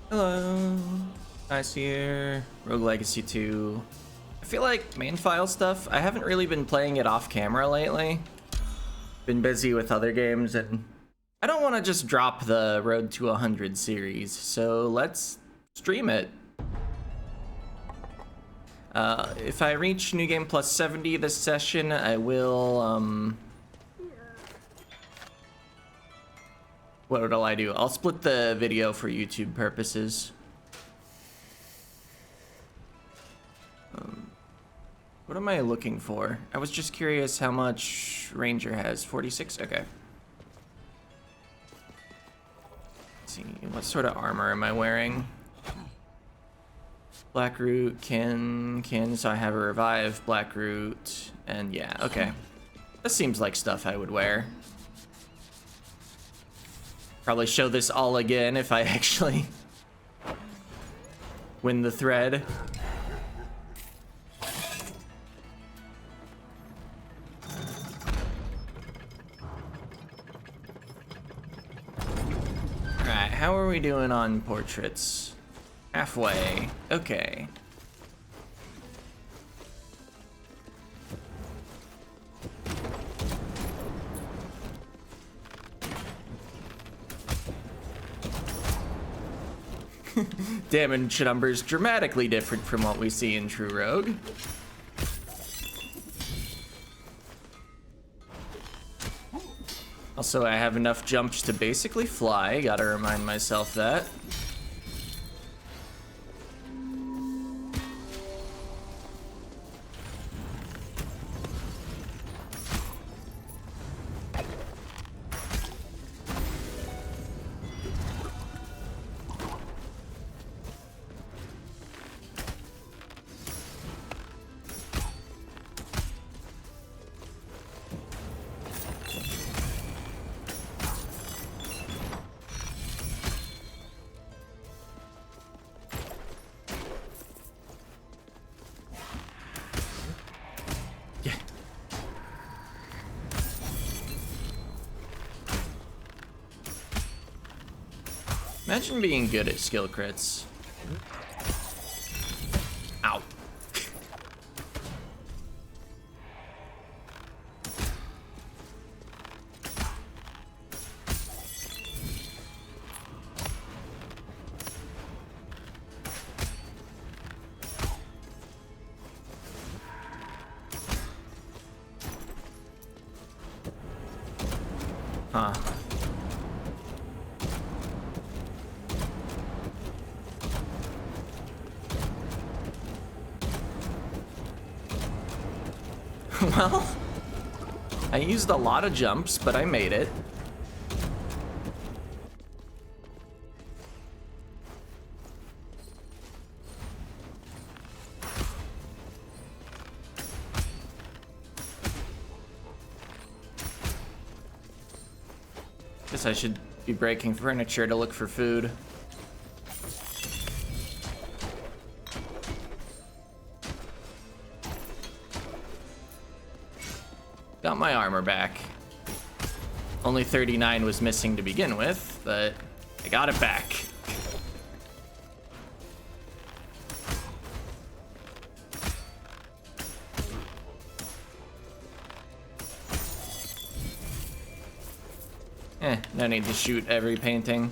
Hello. Nice here. Rogue Legacy 2. I feel like main file stuff, I haven't really been playing it off camera lately. Been busy with other games, and I don't want to just drop the Road to 100 series, so let's stream it. If I reach New Game Plus 70 this session, I will, what will I do? I'll split the video for YouTube purposes. What am I looking for? I was just curious how much Ranger has. 46? Okay. Let's see, what sort of armor am I wearing? Blackroot, Kin, so I have a revive, Blackroot, and yeah, okay. This seems like stuff I would wear. Probably show this all again if I actually win the thread. Alright, how are we doing on portraits? Halfway. Okay. Damage numbers dramatically different from what we see in True Rogue. Also, I have enough jumps to basically fly. Gotta remind myself that. Imagine being good at skill crits. Ow. Huh. Well, I used a lot of jumps, but I made it. Guess I should be breaking furniture to look for food. Got my armor back. Only 39 was missing to begin with, but I got it back. No need to shoot every painting.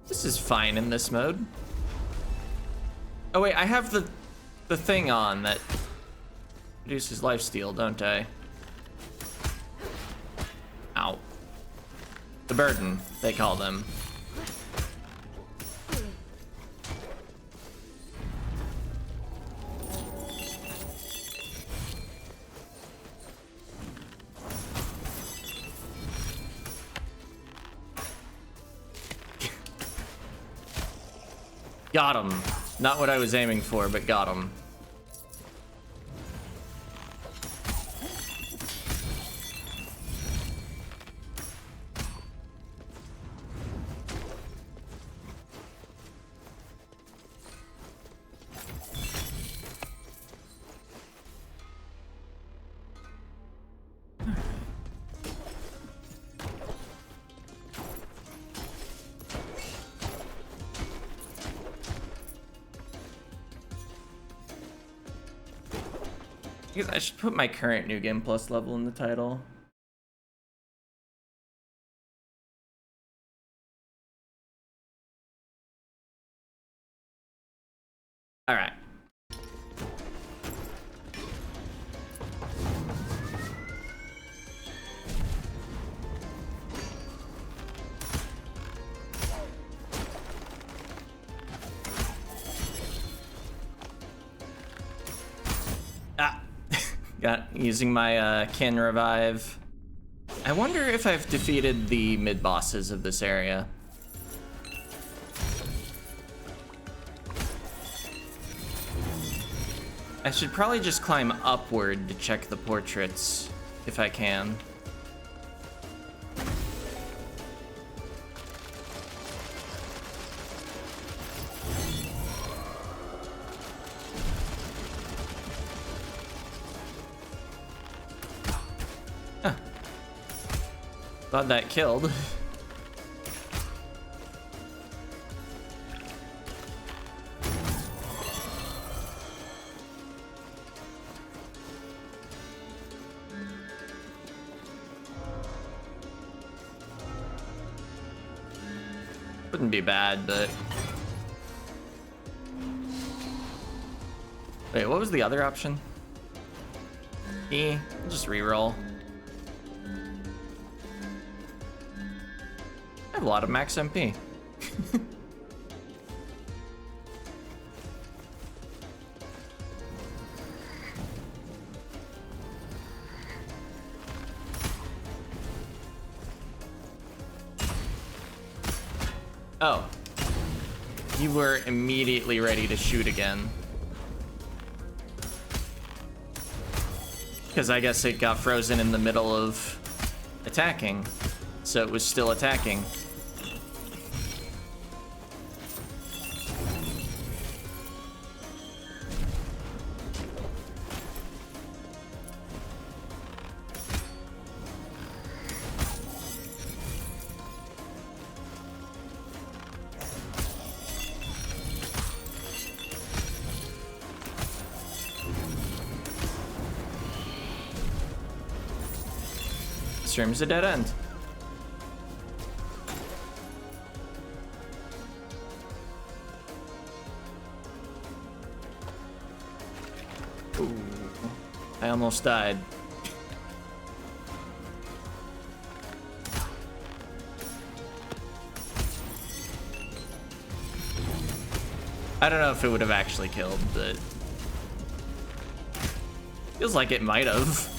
This is fine in this mode. Oh wait, I have the thing on that reduces lifesteal, don't I? Ow. The burden, they call them. Got him. Not what I was aiming for, but got him. I guess I should put my current New Game Plus level in the title. All right. Ah, got using my kin revive. I wonder if I've defeated the mid bosses of this area. I should probably just climb upward to check the portraits, if I can. Huh. Thought that killed. Wouldn't be bad, but... Wait, what was the other option? E, just reroll. I have a lot of max MP. Oh. You were immediately ready to shoot again. Because I guess it got frozen in the middle of attacking. So it was still attacking. Stream's a dead end. Ooh, I almost died. I don't know if it would have actually killed, but feels like it might have.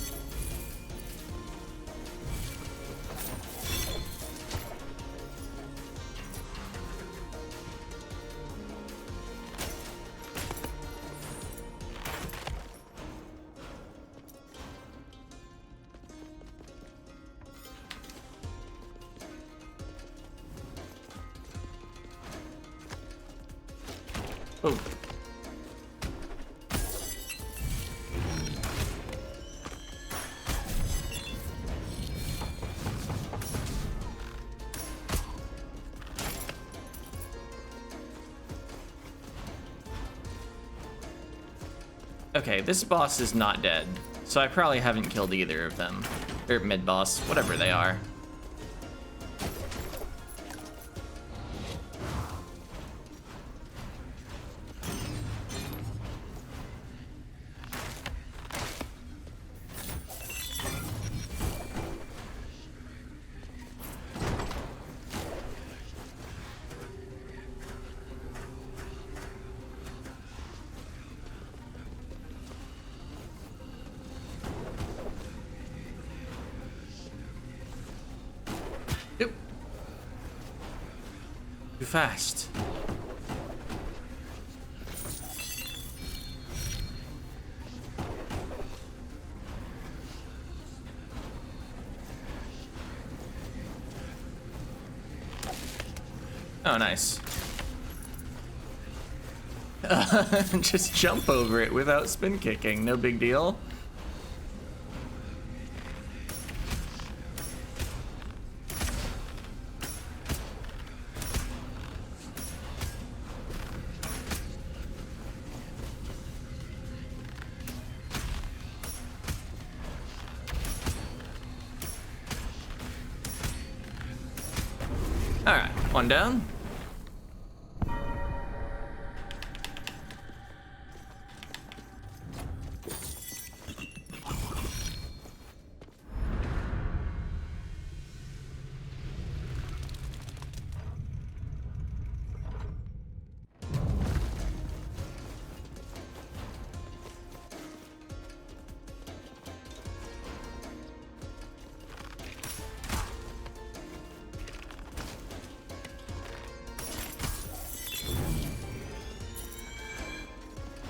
Oh. Okay, this boss is not dead, so I probably haven't killed either of them. Or mid-boss, whatever they are. Oop. Too fast. Oh, nice. Just jump over it without spin kicking, no big deal. One down.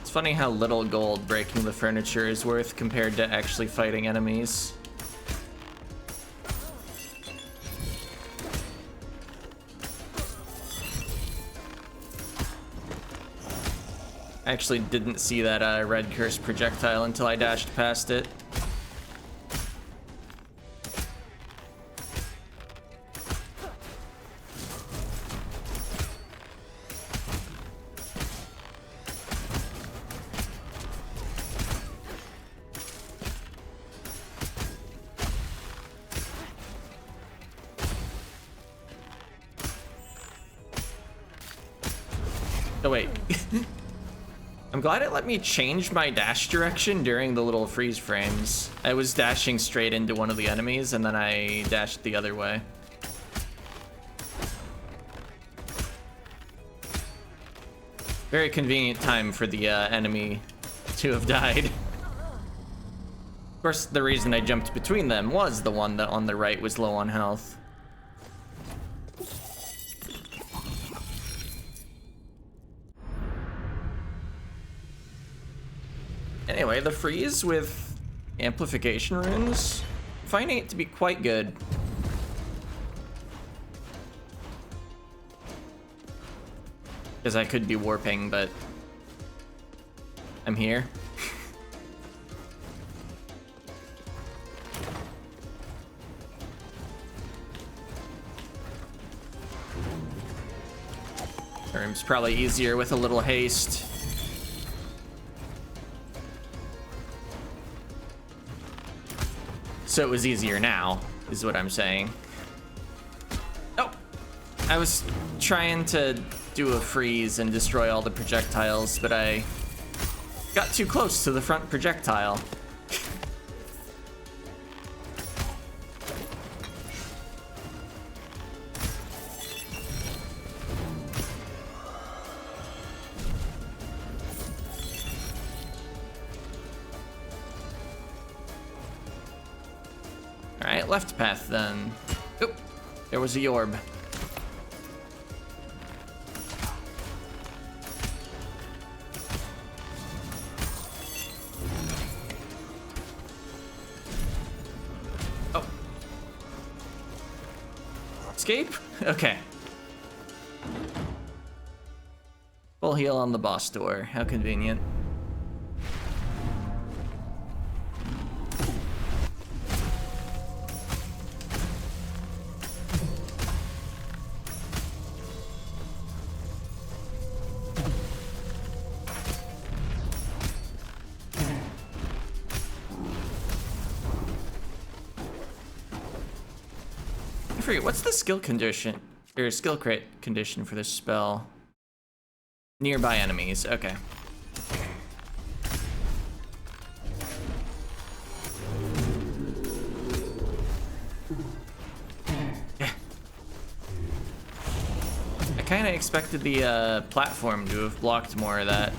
It's funny how little gold breaking the furniture is worth compared to actually fighting enemies. I actually didn't see that red cursed projectile until I dashed past it. Oh wait. I'm glad it let me change my dash direction during the little freeze frames. I was dashing straight into one of the enemies and then I dashed the other way. Very convenient time for the enemy to have died. Of course, the reason I jumped between them was the one that on the right was low on health. Anyway, the freeze with amplification runes, finding it to be quite good. Because I could be warping, but I'm here. Room's probably easier with a little haste. So it was easier now, is what I'm saying. Oh, I was trying to do a freeze and destroy all the projectiles, but I got too close to the front projectile. Alright, left path then. Oop, there was a orb. Oh. Escape? Okay. Full heal on the boss door. How convenient. I forget, what's the skill condition, or skill crate condition for this spell? Nearby enemies, okay. Yeah. I kind of expected the platform to have blocked more of that.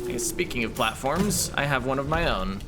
I guess speaking of platforms, I have one of my own.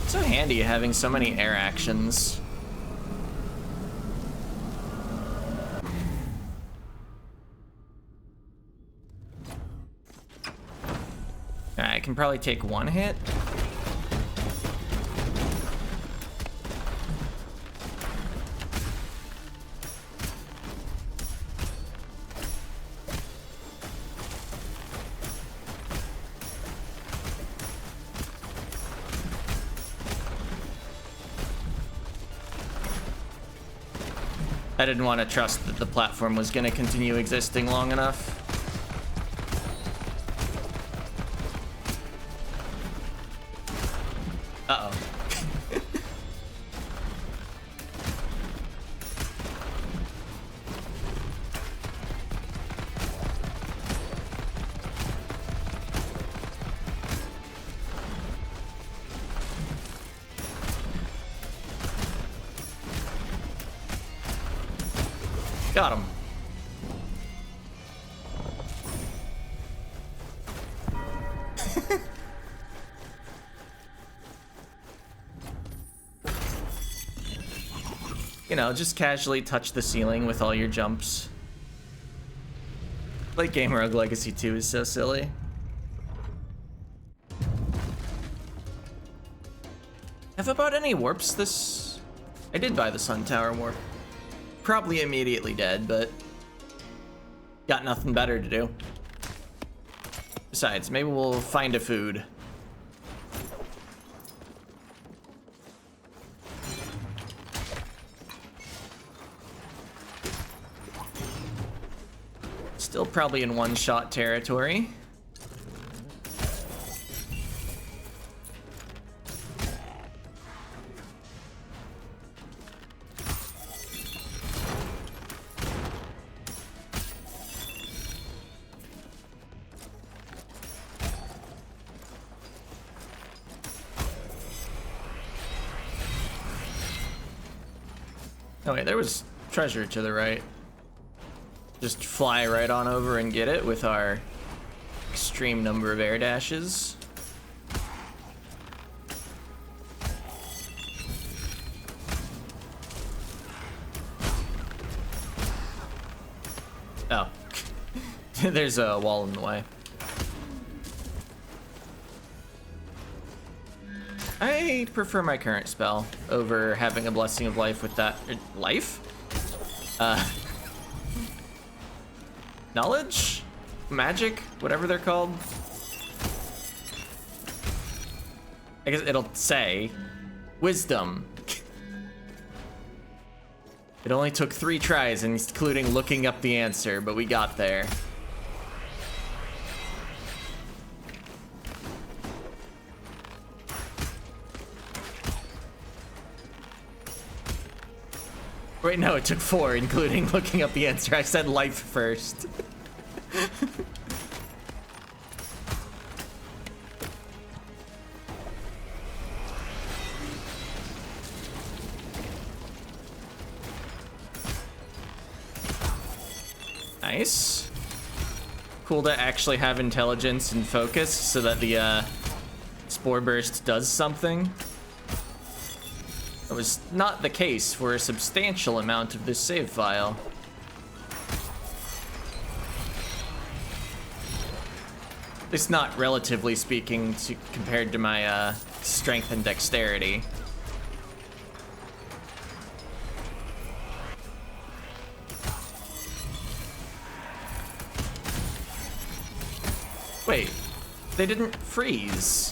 So handy having so many air actions. I can probably take one hit. I didn't want to trust that the platform was going to continue existing long enough. Uh-oh. Got him. You know, just casually touch the ceiling with all your jumps. Like Game Rogue Legacy 2 is so silly. Have I bought any warps this? I did buy the Sun Tower warp. Probably immediately dead, but got nothing better to do. Besides, maybe we'll find a food. Still probably in one-shot territory. Oh wait, there was treasure to the right. Just fly right on over and get it with our extreme number of air dashes. Oh. There's a wall in the way. I prefer my current spell over having a Blessing of Life with that. Life? Knowledge? Magic? Whatever they're called. I guess it'll say Wisdom. It only took 3 tries, including looking up the answer, but we got there. Wait, no, it took 4, including looking up the answer. I said life first. Nice. Cool to actually have intelligence and focus so that the Spore Burst does something. That was not the case for a substantial amount of this save file. At least not relatively speaking compared to my strength and dexterity. Wait, they didn't freeze.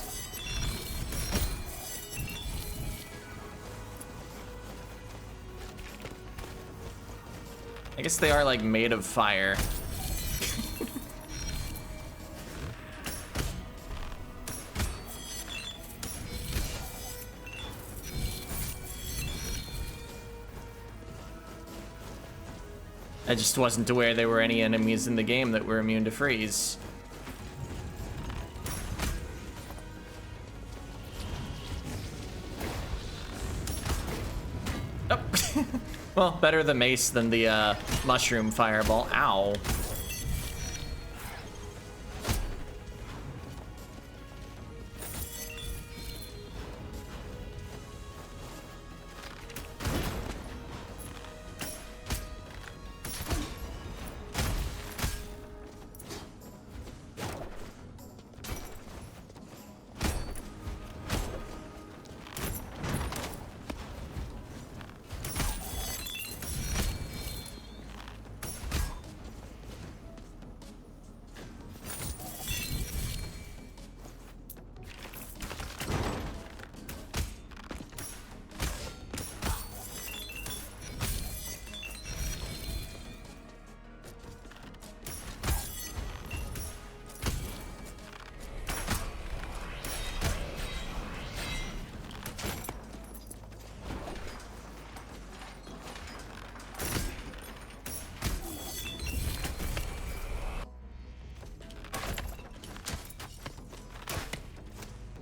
I guess they are like made of fire. I just wasn't aware there were any enemies in the game that were immune to freeze. Oh. Well, better the mace than the mushroom fireball. Ow.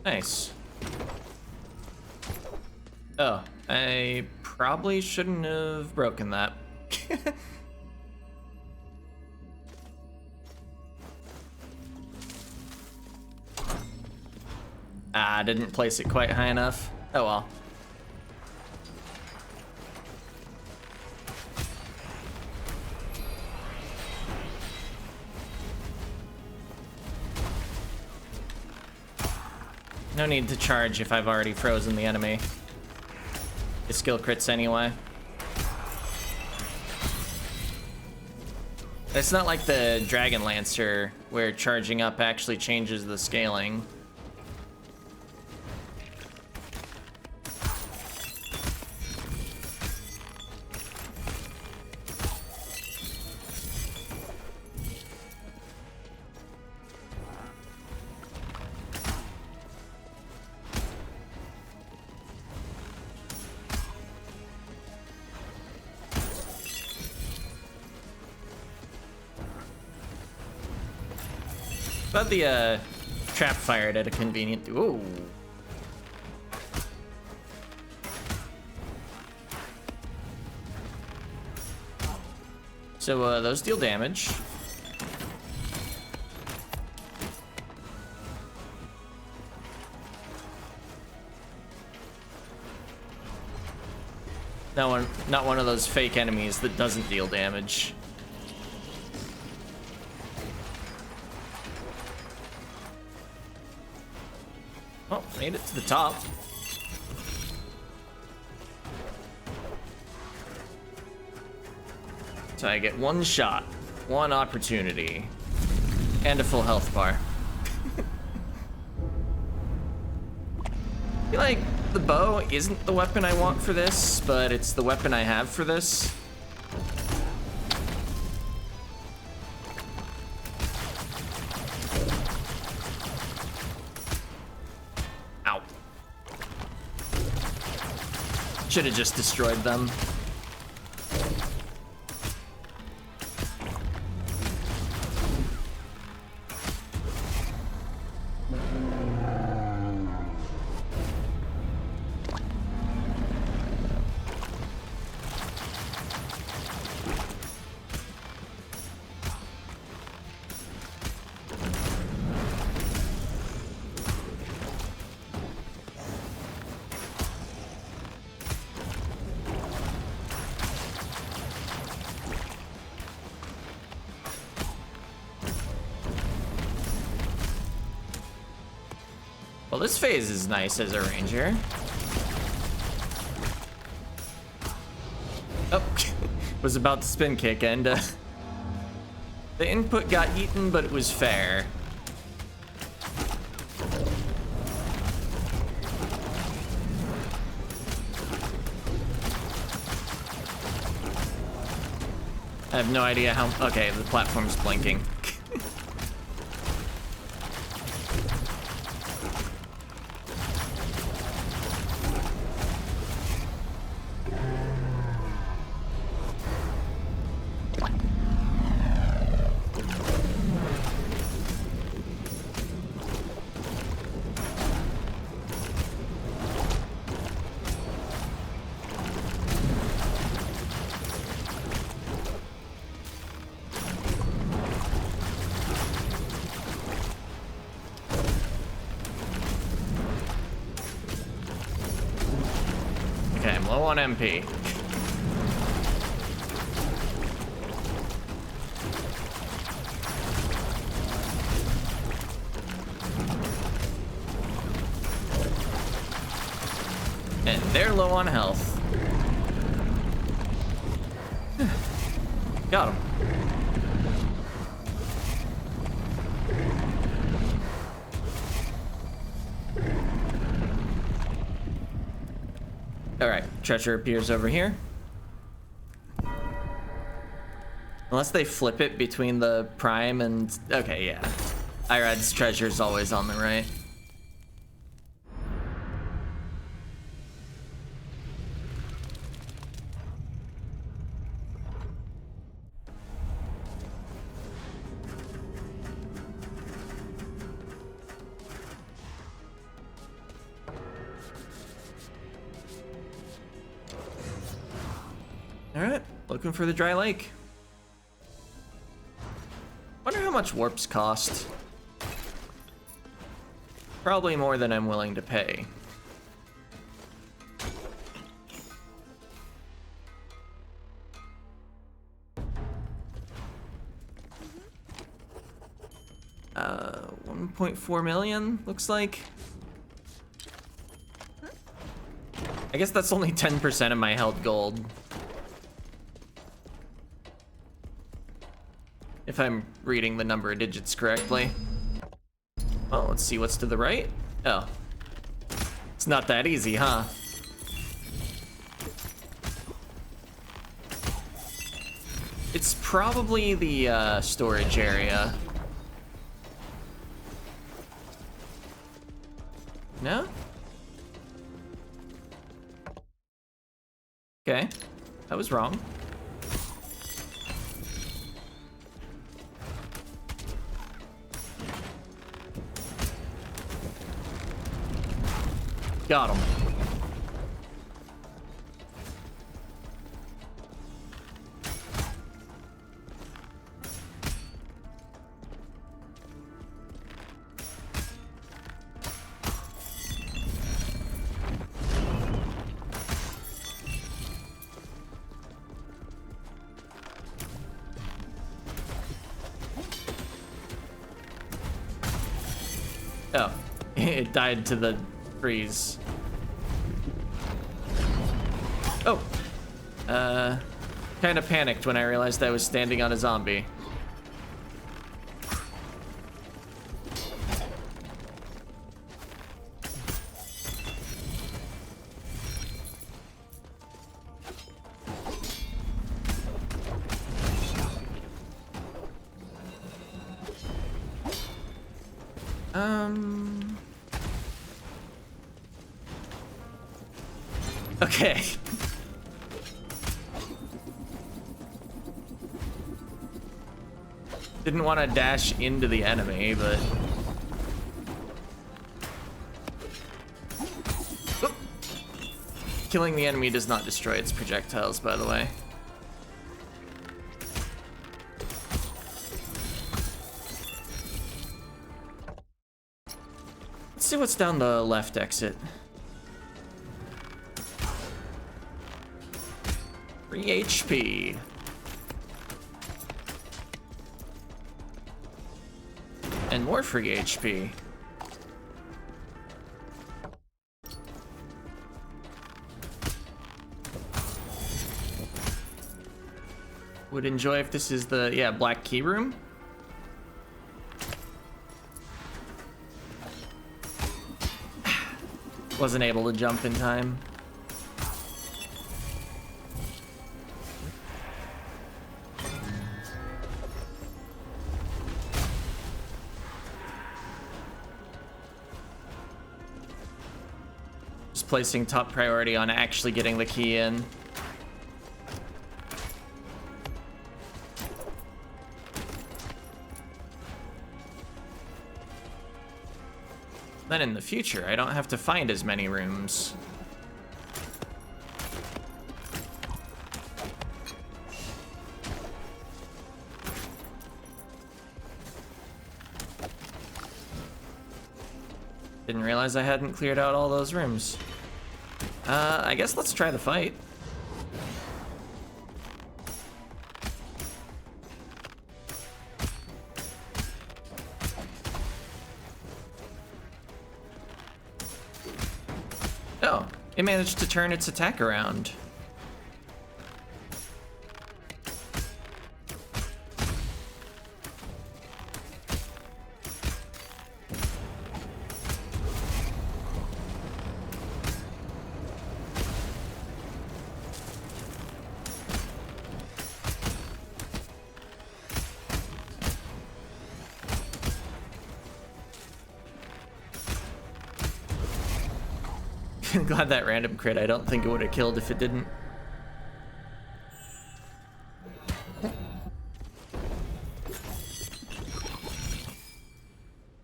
Nice. Oh, I probably shouldn't have broken that. Ah, didn't place it quite high enough. Oh well. No need to charge if I've already frozen the enemy. The skill crits anyway. It's not like the Dragon Lancer where charging up actually changes the scaling. But the trap fired at a convenient. Ooh. So those deal damage. Not one of those fake enemies that doesn't deal damage. Oh, made it to the top. So I get one shot, one opportunity, and a full health bar. I feel like the bow isn't the weapon I want for this, but it's the weapon I have for this. Ow. Should have just destroyed them. Well, this phase is nice as a ranger. Oh, was about to spin kick and the input got eaten, but it was fair. I have no idea how. Okay, the platform's blinking. Okay, I'm low on MP. And they're low on health. Got him. Alright, treasure appears over here. Unless they flip it between the prime and... Okay, yeah. Irad's treasure is always on the right. Alright, looking for the dry lake. Wonder how much warps cost. Probably more than I'm willing to pay. Uh, 1.4 million, looks like. I guess that's only 10% of my held gold. If I'm reading the number of digits correctly. Well, let's see what's to the right. Oh. It's not that easy, huh? It's probably the storage area. No? Okay. I was wrong. Got him. Oh, it died to the freeze. Oh, kind of panicked when I realized I was standing on a zombie. Okay. Didn't want to dash into the enemy, but... Oop. Killing the enemy does not destroy its projectiles, by the way. Let's see what's down the left exit. 3 HP. And more free HP. Would enjoy if this is the, yeah, black key room. Wasn't able to jump in time. Placing top priority on actually getting the key in. Then in the future, I don't have to find as many rooms. Didn't realize I hadn't cleared out all those rooms. I guess let's try the fight. Oh, it managed to turn its attack around. Glad that random crit. I don't think it would have killed if it didn't. I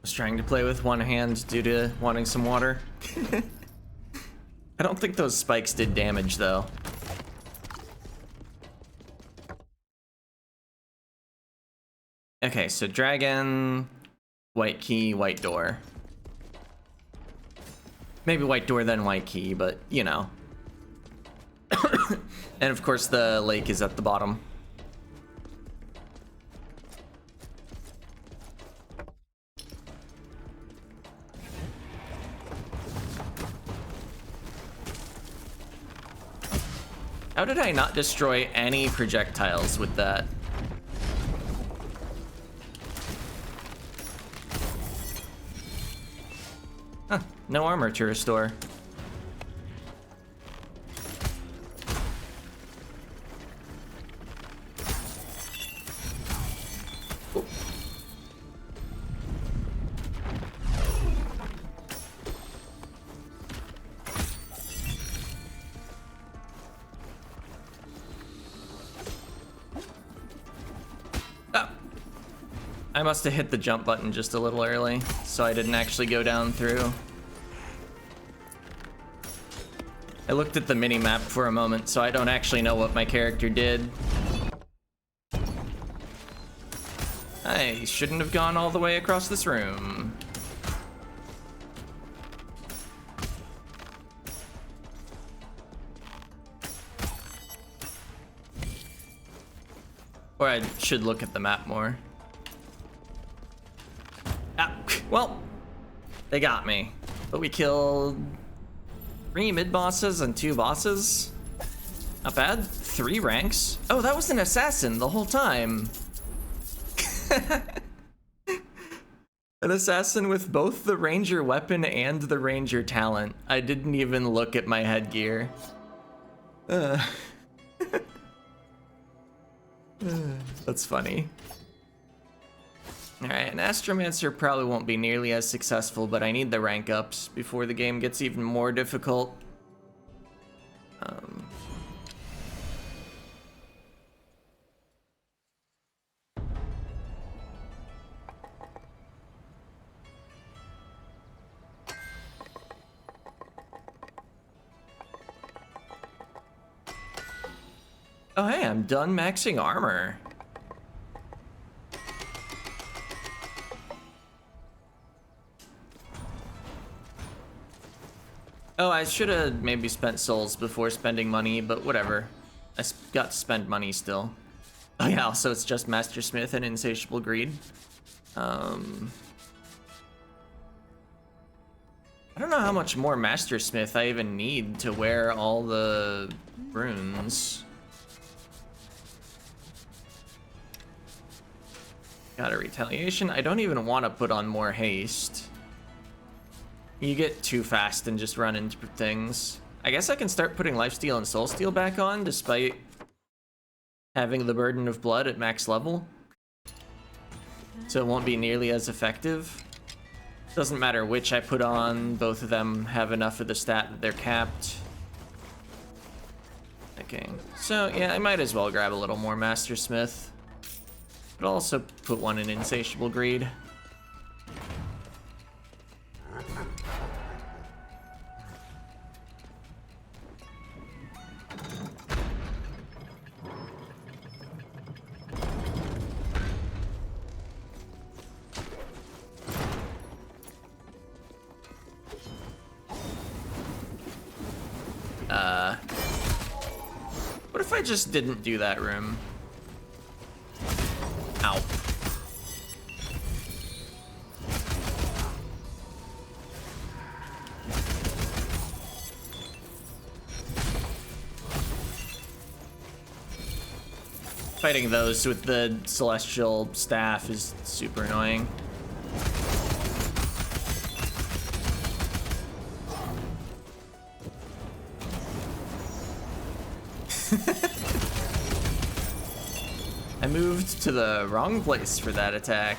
was trying trying to play with one hand due to wanting some water. I don't think those spikes did damage though. Okay, so dragon, white key, white door. Maybe white door, then white key, but you know. And of course the lake is at the bottom. How did I not destroy any projectiles with that? Huh, no armor to restore. Oh. Ah. I must have hit the jump button just a little early, so I didn't actually go down through. I looked at the mini-map for a moment, so I don't actually know what my character did. I shouldn't have gone all the way across this room. Or I should look at the map more. Ah, well, they got me. But we killed 3 mid-bosses and 2 bosses. Not bad. 3 ranks. Oh, that was an assassin the whole time. An assassin with both the ranger weapon and the ranger talent. I didn't even look at my headgear. That's funny. Alright, an Astromancer probably won't be nearly as successful, but I need the rank ups before the game gets even more difficult. Oh hey, I'm done maxing armor. Oh, I should have maybe spent souls before spending money, but whatever. I got to spend money still. Oh yeah, also it's just Master Smith and Insatiable Greed. I don't know how much more Master Smith I even need to wear all the runes. Got a retaliation. I don't even want to put on more haste. You get too fast and just run into things. I guess I can start putting lifesteal and soulsteal back on despite having the burden of blood at max level. So it won't be nearly as effective. Doesn't matter which I put on, both of them have enough of the stat that they're capped. Okay, so yeah, I might as well grab a little more Master Smith. But I'll also put one in Insatiable Greed. What if I just didn't do that room? Ow. Fighting those with the celestial staff is super annoying. I moved to the wrong place for that attack,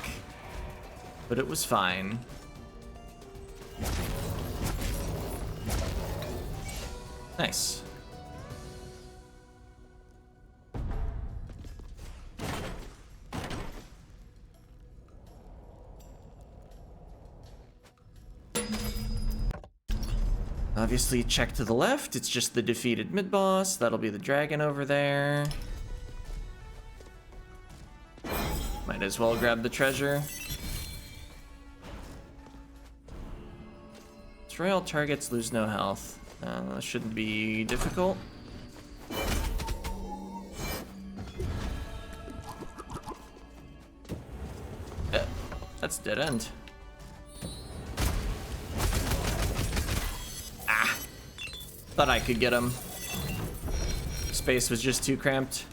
but it was fine. Nice. Obviously, check to the left. It's just the defeated mid-boss. That'll be the dragon over there. Might as well grab the treasure. Destroy all targets, lose no health. Shouldn't be difficult. That's dead end. Ah! Thought I could get him. Space was just too cramped.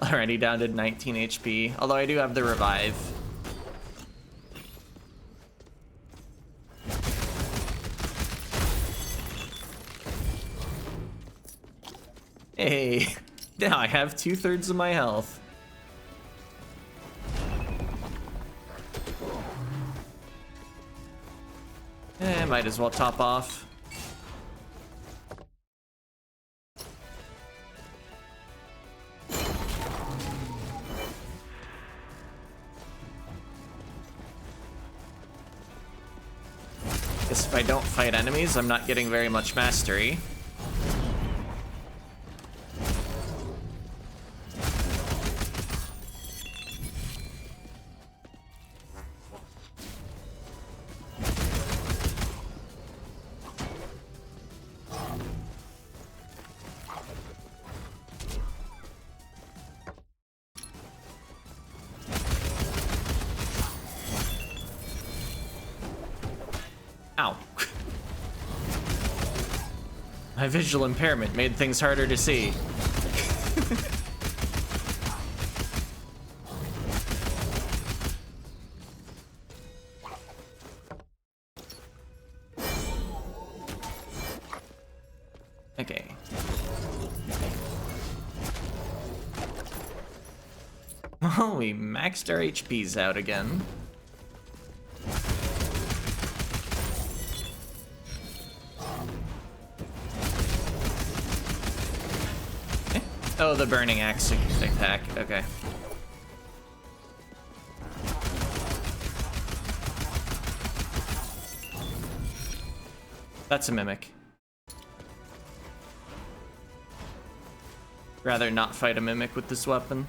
Already down to 19 HP, although I do have the revive. Hey, now I have 2/3 of my health. Might as well top off. Guess if I don't fight enemies, I'm not getting very much mastery. Ow. My visual impairment made things harder to see. Okay. Well, we maxed our HPs out again. Oh, the burning axe attack. Okay. That's a mimic. Rather not fight a mimic with this weapon.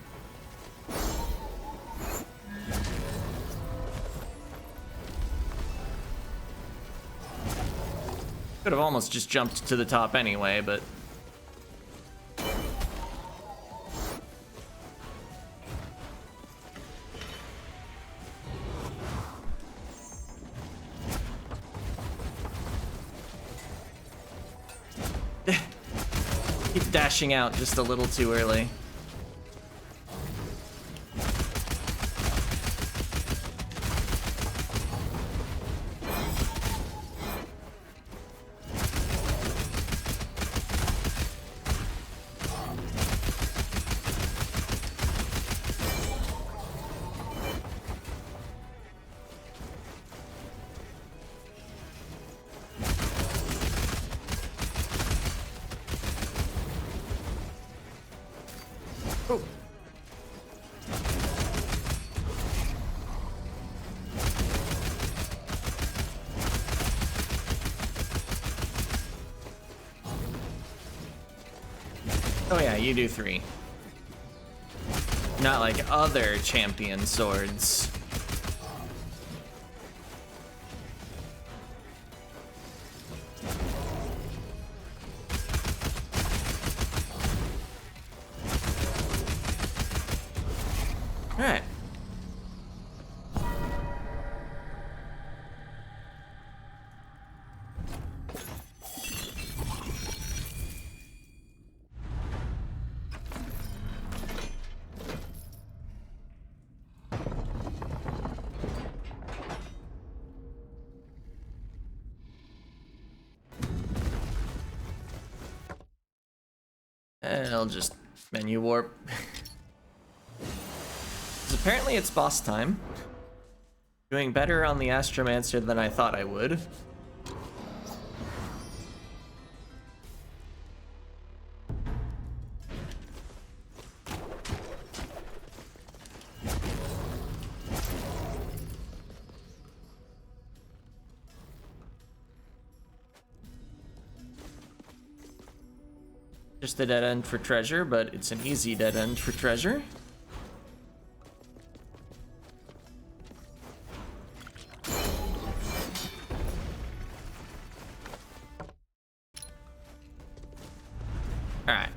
Could have almost just jumped to the top anyway, but... Keep dashing out just a little too early. Oh. Oh yeah, you do 3. Not like other champion swords. Alright. And I'll just menu warp. Apparently it's boss time. Doing better on the Astromancer than I thought I would. Just a dead end for treasure, but it's an easy dead end for treasure. Alright.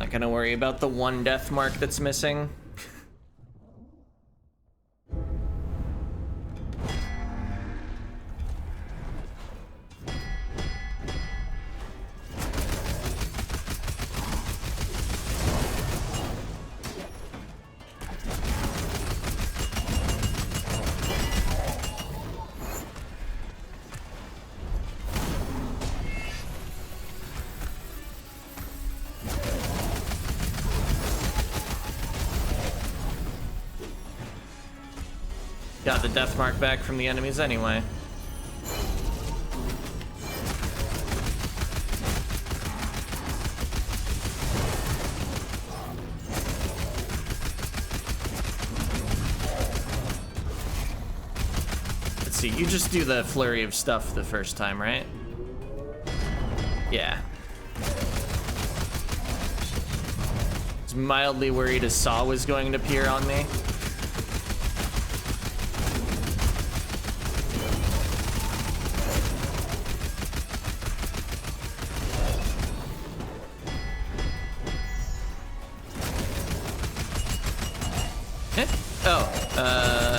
Not gonna worry about the one death mark that's missing. Got the death mark back from the enemies anyway. Let's see, you just do the flurry of stuff the first time, right? Yeah. I was mildly worried a saw was going to appear on me.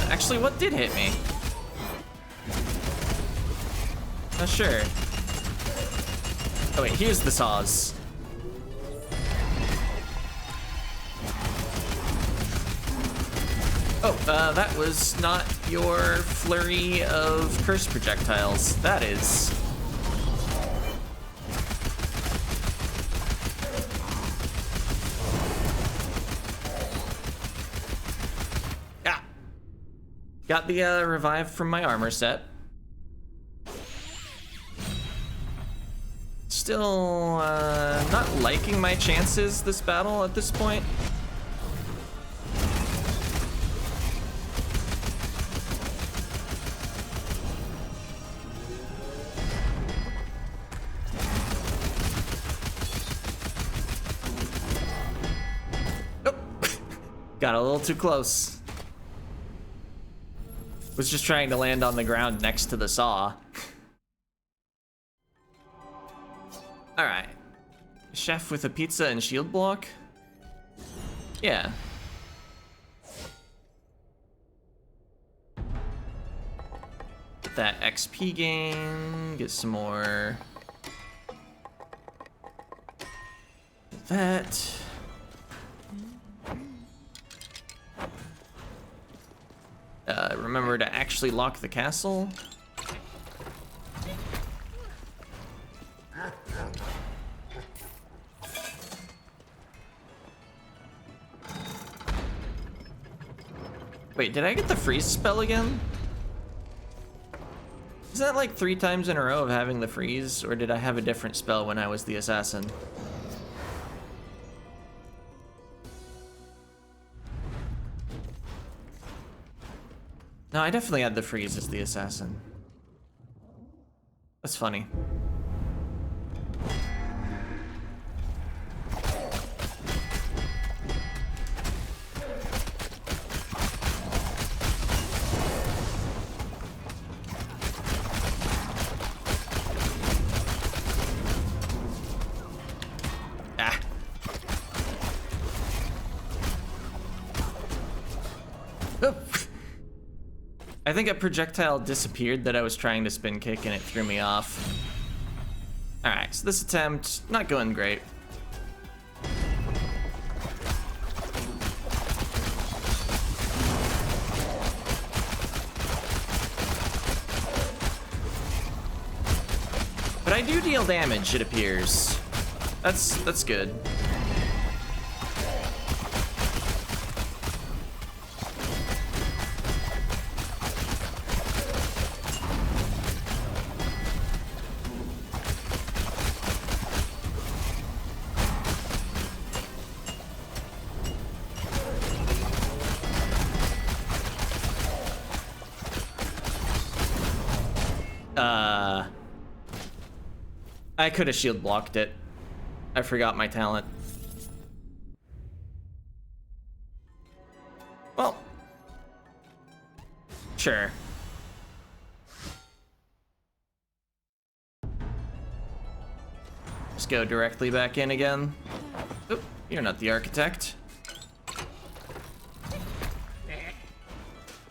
Actually, what did hit me? Not sure. Oh wait, here's the saws. Oh, that was not your flurry of curse projectiles. That is. Got the revive from my armor set. Still not liking my chances this battle at this point. Oh. Got a little too close. Was just trying to land on the ground next to the saw. All right. Chef with a pizza and shield block? Yeah. Get that XP gain, get some more. That. Remember to actually lock the castle. Wait, did I get the freeze spell again? Is that like 3 times in a row of having the freeze, or did I have a different spell when I was the assassin? No, I definitely had the freeze as the assassin. That's funny. Ah. Oh. I think a projectile disappeared that I was trying to spin kick and it threw me off. Alright, so this attempt, not going great. But I do deal damage, it appears. That's good. I could have shield blocked it. I forgot my talent. Well, sure. Just go directly back in again. Oop, you're not the architect.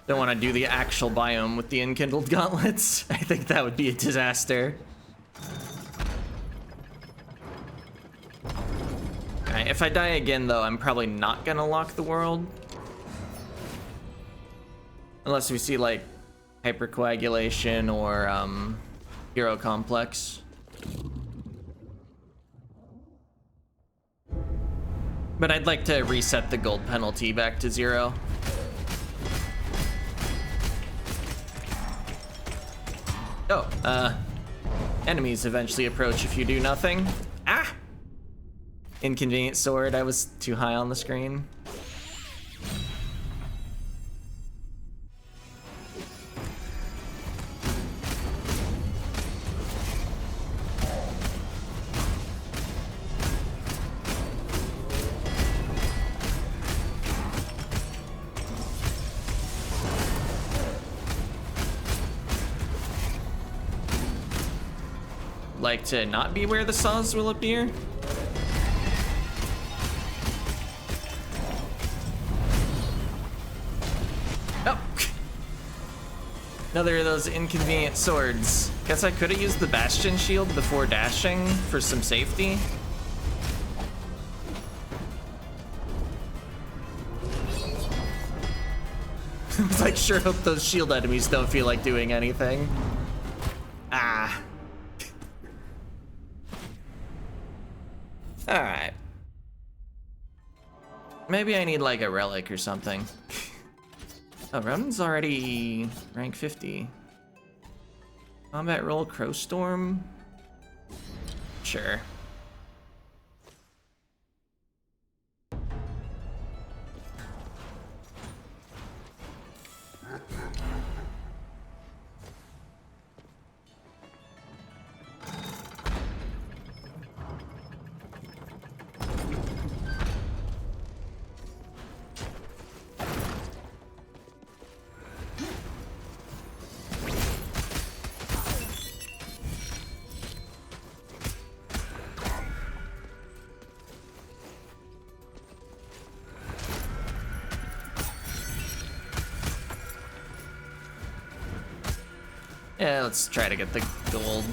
Don't want to do the actual biome with the enkindled gauntlets. I think that would be a disaster. Alright, if I die again though, I'm probably not gonna lock the world. Unless we see like hypercoagulation or hero complex. But I'd like to reset the gold penalty back to 0. Oh, enemies eventually approach if you do nothing. Ah! Inconvenient sword, I was too high on the screen. Like to not be where the saws will appear. Oh, another of those inconvenient swords. Guess I could have used the Bastion shield before dashing for some safety. I was like, sure hope those shield enemies don't feel like doing anything. Ah. Alright. Maybe I need like a relic or something. Oh, Ronin's already rank 50. Combat roll, Crowstorm? Sure. Yeah, let's try to get the gold.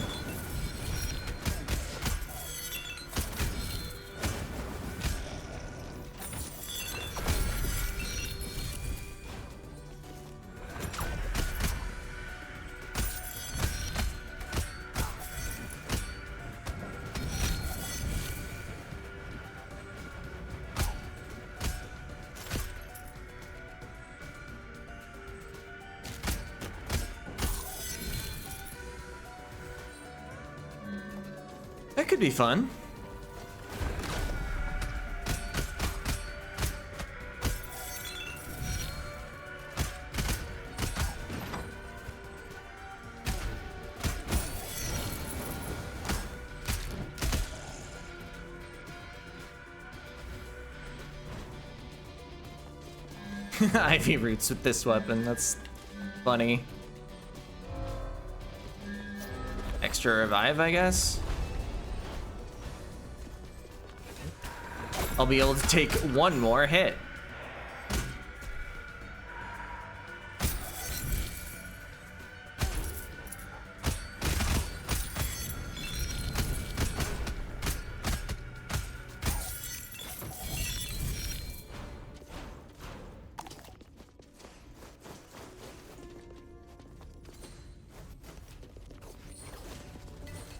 That could be fun. Ivy roots with this weapon, that's funny. Extra revive, I guess? I'll be able to take one more hit.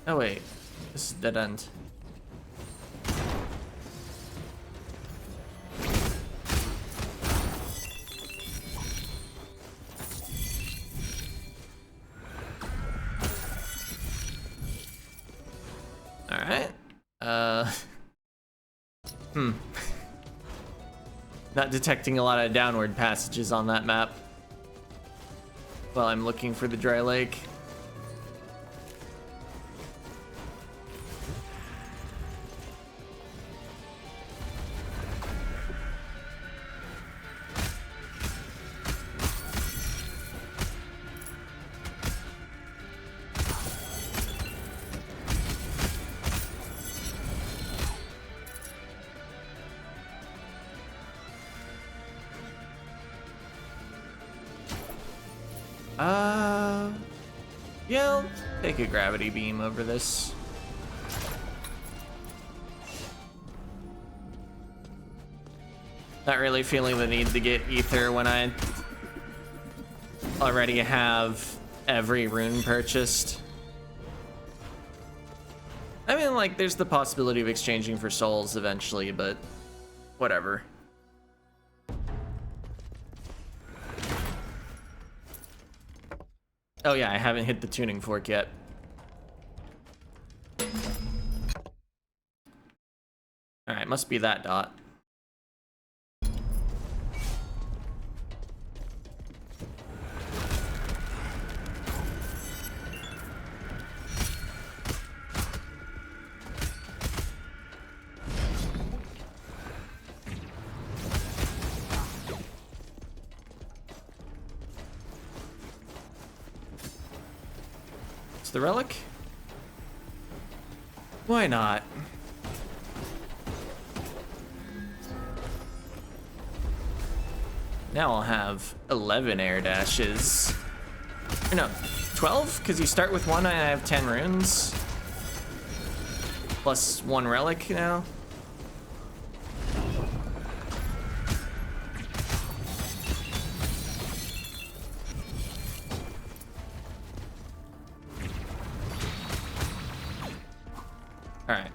Oh wait, this is dead end. Alright. Not detecting a lot of downward passages on that map while I'm looking for the dry lake. Yeah, I'll take a gravity beam over this. Not really feeling the need to get ether when I already have every rune purchased. I mean, like, there's the possibility of exchanging for souls eventually, but whatever. Oh yeah, I haven't hit the tuning fork yet. Alright, must be that dot. The relic? Why not? Now I'll have 11 air dashes. Or no, 12? Because you start with one and I have 10 runes. Plus one relic now. Alright.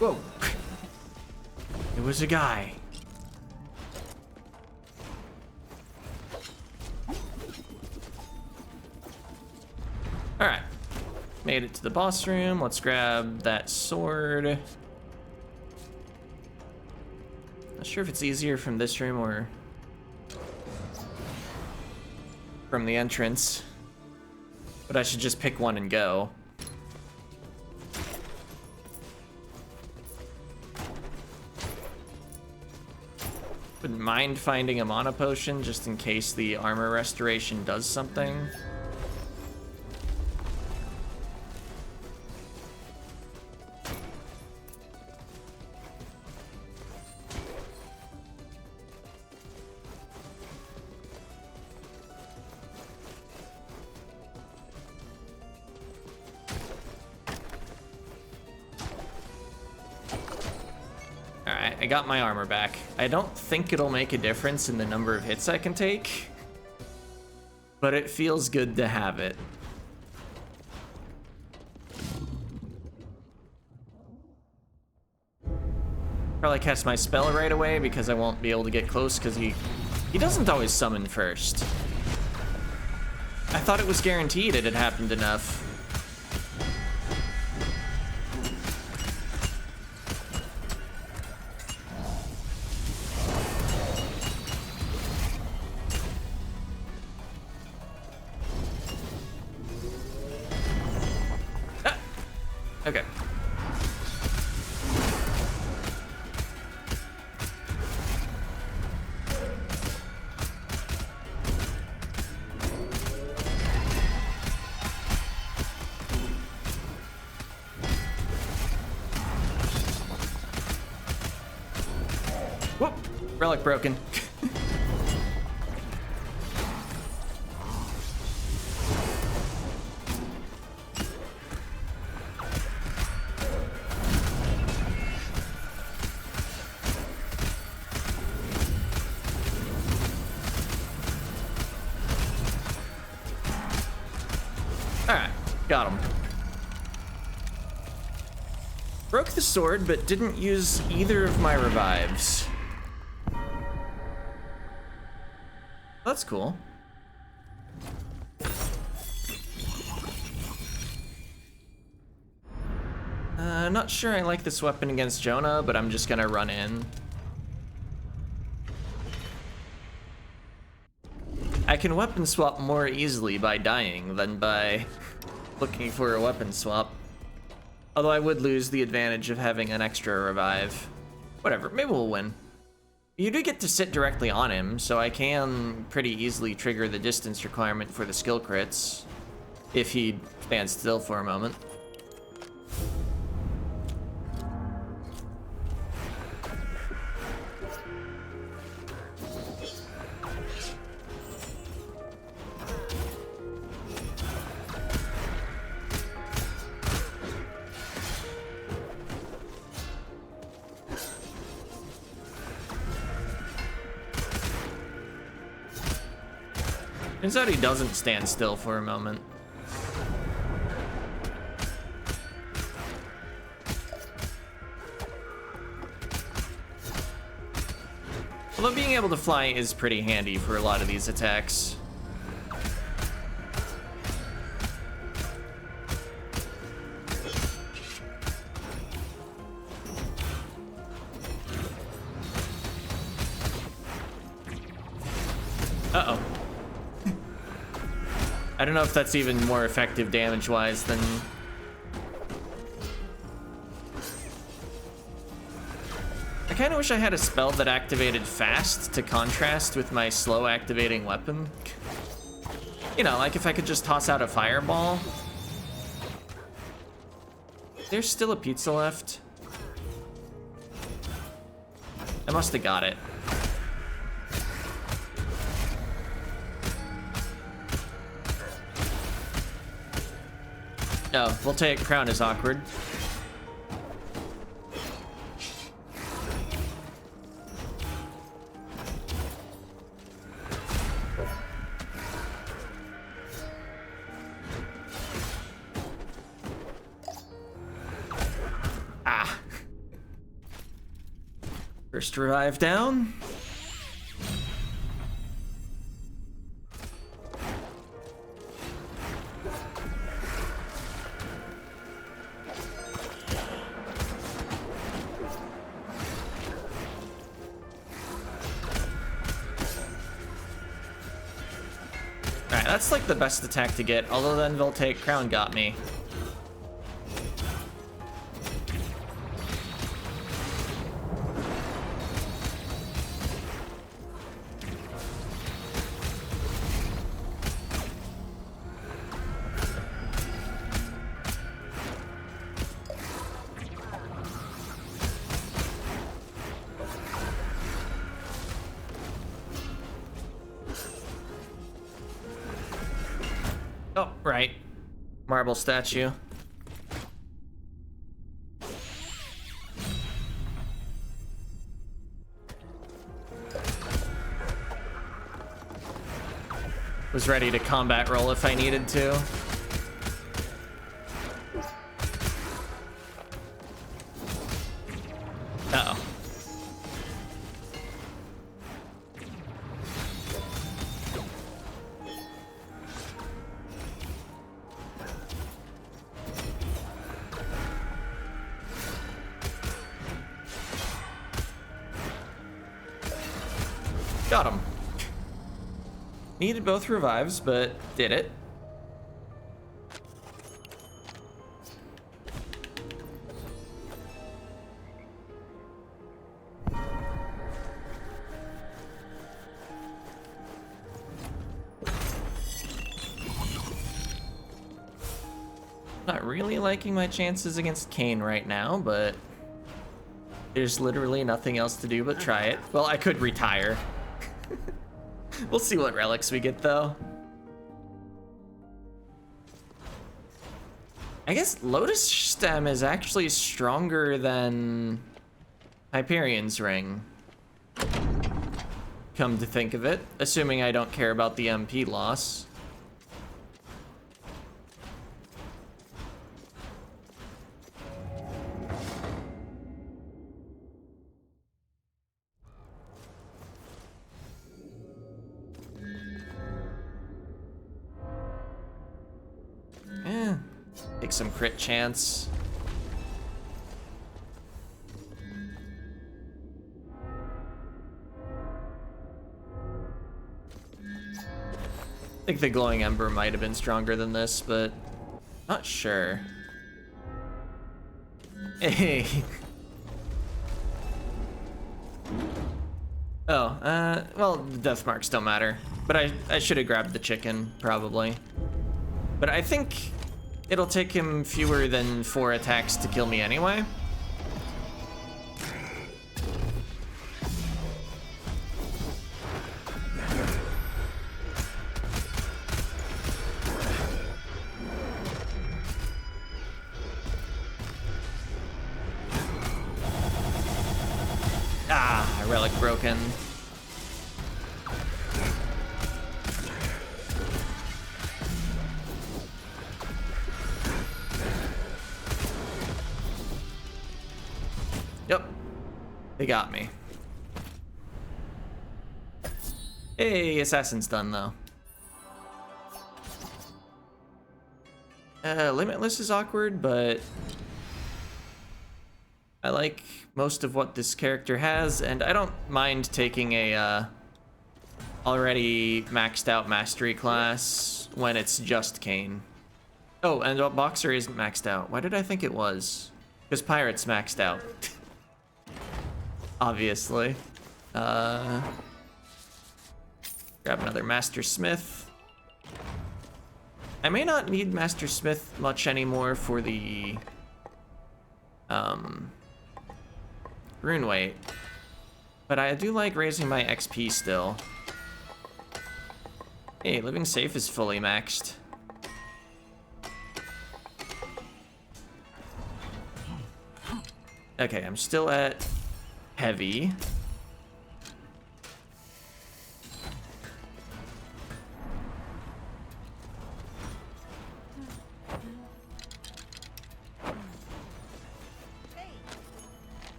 Whoa. It was a guy. Alright. Made it to the boss room. Let's grab that sword. Not sure if it's easier from this room or from the entrance. But I should just pick one and go. Wouldn't mind finding a mana potion just in case the armor restoration does something. Alright, I got my armor back. I don't think it'll make a difference in the number of hits I can take, but it feels good to have it. Probably cast my spell right away because I won't be able to get close because he doesn't always summon first. I thought it was guaranteed it had happened enough. Okay. Whoop! Relic broken. Alright, got him. Broke the sword, but didn't use either of my revives. That's cool. Not sure I like this weapon against Jonah, but I'm just gonna run in. I can weapon swap more easily by dying than by looking for a weapon swap. Although I would lose the advantage of having an extra revive. Whatever, maybe we'll win. You do get to sit directly on him, so I can pretty easily trigger the distance requirement for the skill crits if he stands still for a moment. Turns out he doesn't stand still for a moment. Although being able to fly is pretty handy for a lot of these attacks. Uh-oh. I don't know if that's even more effective damage-wise than... I kind of wish I had a spell that activated fast to contrast with my slow activating weapon. You know, like if I could just toss out a fireball. There's still a pizza left. I must have got it. Oh, we'll take crown is awkward. Ah. First revive down. That's like the best attack to get, although then they'll take crown got me. Oh, right. Marble statue. Was ready to combat roll if I needed to. Uh-oh. Got him. Needed both revives, but did it. Not really liking my chances against Kane right now, but there's literally nothing else to do but try it. Well, I could retire. We'll see what relics we get, though. I guess Lotus Stem is actually stronger than Hyperion's Ring. Come to think of it, assuming I don't care about the MP loss. Take some crit chance. I think the glowing ember might have been stronger than this, but not sure. Hey. Oh, well, the death marks don't matter. But I should have grabbed the chicken, probably. But I think it'll take him fewer than 4 attacks to kill me anyway. Ah, relic broken. Yep, they got me. Hey, assassin's done though. Limitless is awkward, but I like most of what this character has, and I don't mind taking a already maxed out mastery class when it's just Kayn. Oh, and Boxer isn't maxed out. Why did I think it was? Because Pirate's maxed out. Obviously. Grab another Master Smith. I may not need Master Smith much anymore for the rune weight, but I do like raising my XP still. Hey, Living Safe is fully maxed. Okay, I'm still at heavy.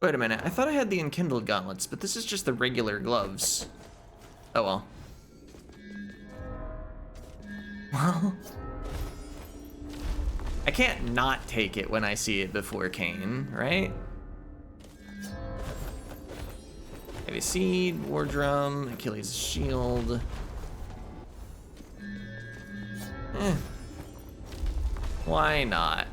Wait a minute, I thought I had the enkindled gauntlets, but this is just the regular gloves. Oh well. Well, I can't not take it when I see it before Kayn, right? Heavy Seed, War Drum, Achilles' Shield. Why not?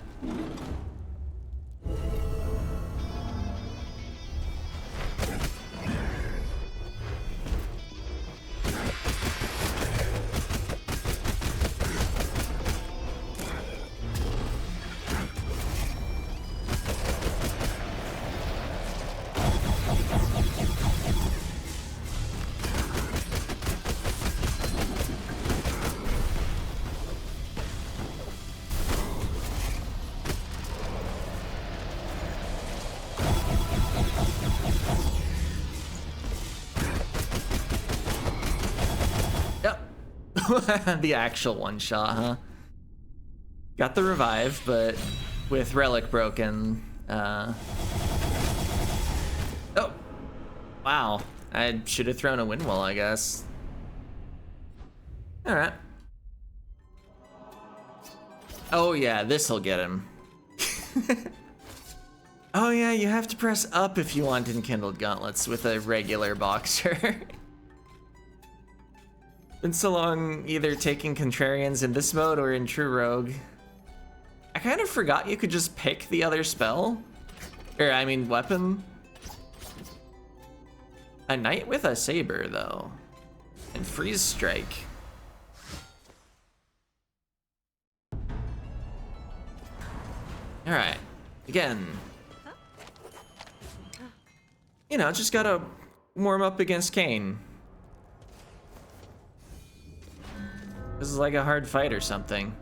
The actual one shot, huh? Got the revive, but with relic broken. Oh, wow. I should have thrown a wind wall, I guess. All right. Oh yeah, this'll get him. Oh yeah, you have to press up if you want enkindled gauntlets with a regular boxer. Been so long either taking contrarians in this mode or in true rogue. I kind of forgot you could just pick the other spell. Or I mean weapon. A knight with a saber though. And freeze strike. Alright. Again. You know, just gotta warm up against Kayn. This is like a hard fight or something.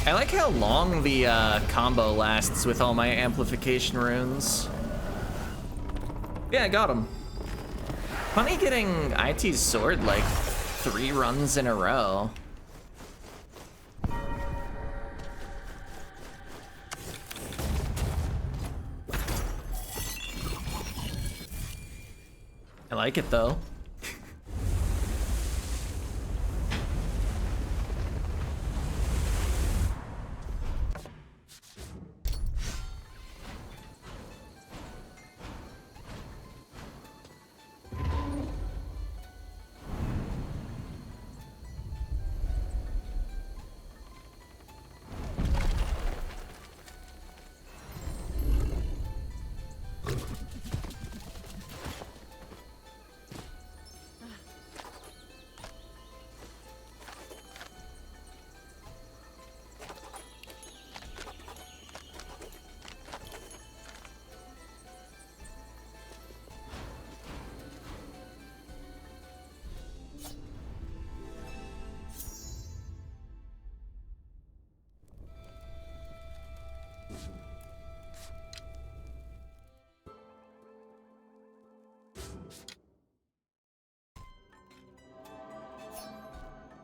I like how long the combo lasts with all my amplification runes. Yeah, I got him. Funny getting IT's sword like 3 runs in a row. I like it though.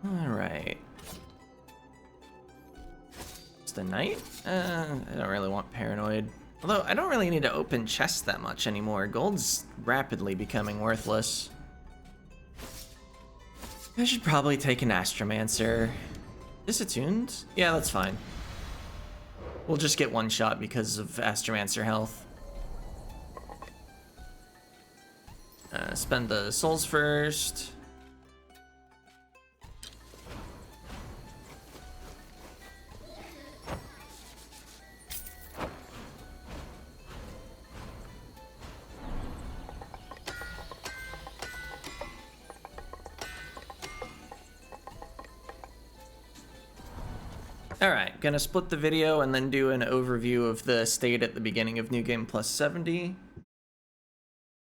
Alright. It's the knight? I don't really want paranoid. Although, I don't really need to open chests that much anymore. Gold's rapidly becoming worthless. I should probably take an Astromancer. Disattuned? Yeah, that's fine. We'll just get one shot because of Astromancer health. Spend the souls first. Alright, gonna split the video and then do an overview of the state at the beginning of New Game Plus 70.